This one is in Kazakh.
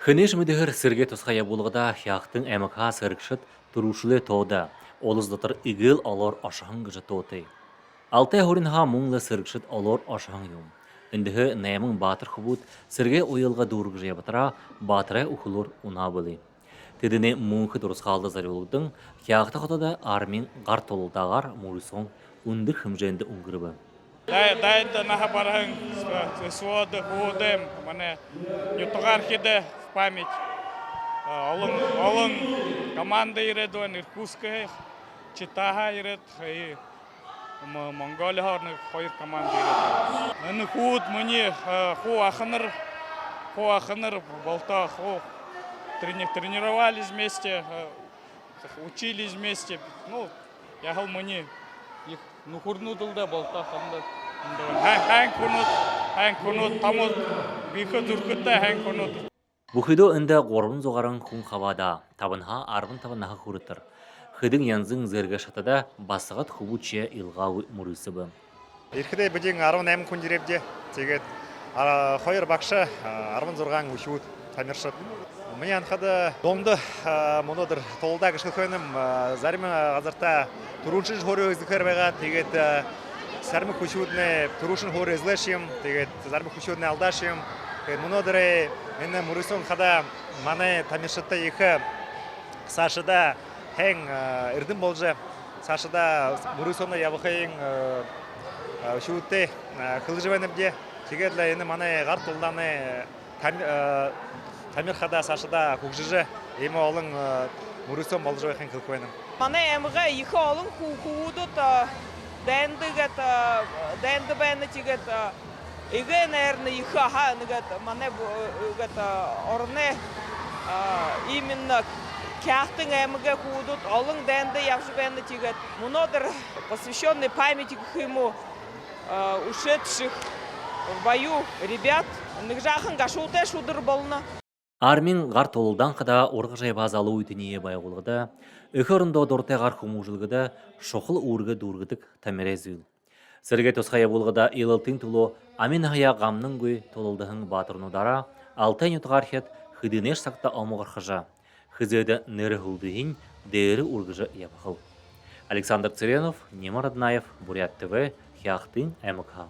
Хэнэш мэдэхэр сэргэ тусгая булгада хяхтын МК сэргшэт турушле тода. Олыз дотор игэл олор ошахан гэж тоотой. Алтай хорин ха мунла сэргшэт олор ошахан юм. Эндхэ наймын баатар хубут сэргэ уялга дүүргэж ябатара баатарай ухулур унабыли. Тэдэне мунхы турусхалды зарюлудың хяхты хотода армин гар толудагар мурисон үндір хэмжэнді үнгірібі. Дайда наха барахын своды худем мане ютугар хиде в память олын команда иредуан Иркутская Читаха иред и Монголия хорны хоёр команда иред. Аны худ мыне ху ахыныр болта ху тренировались вместе, учились вместе. Ну, я хал мыне их нухурнудылда болта ханды. Хэн күнут тамыл бихы дүркітті хэн күнут. Бұхидо үнді ғорбын зоғарын күн қавада, табынға арбын табынаға құрыттыр. Хыдың янзың зерге шатада басығат хубучия илғауы мұрысыбы. Ирхіде бүден арвын әмін күн дерепде, тегет қойыр бақшы арвын зорған үшуыт тамершыт. Мен анқады домды мұнодыр толда кішкі көйнім зарымы ғазарта тұрушын жоры өзікер байға, тегет сармы күшуытны тұрушын жоры өзлешім, тегет зармы күшуытны алдашым. Мұнодыры менің мұрысын қада маны тамершытта екі сашыда хэн ирдим болжа сашыда мурусона ябыхайын шуутте кылжыбаныбде тегедле эни маны гар толданы тамирхада сашыда кукжыжы эми олың мурусон болжабайхан кылкойным. Маны эмге екі олың хуудут дэнды бэны тегет иге наверное екі аха маны орны именно Кяхтың әміге худут, олың дәнді яқшыбәнді тегет. Мұнодыр посвященный памяти к ему ушедших в бою ребят. Нығжақын ғашуылтай шудыр болына. Армин ғар толудан қыда орғы жай базалы өйтінее байғылғыда, өкірінді дортай ғар хумужылғыда шоқыл ұрғы дұрғыдық тамерезіл. Сірге тосқая болғыда елілтің тұлу амин ғая ғамның көй толылдығың батырнудара, алтай нүтғар хет хыдынеш сақта алмығыр қыжа. Хызеда неры хулдыгин дээры ургыжа ябахыл. Александр Цыренов, Нема Роднаев, Бурят ТВ, Хяхтын, МК.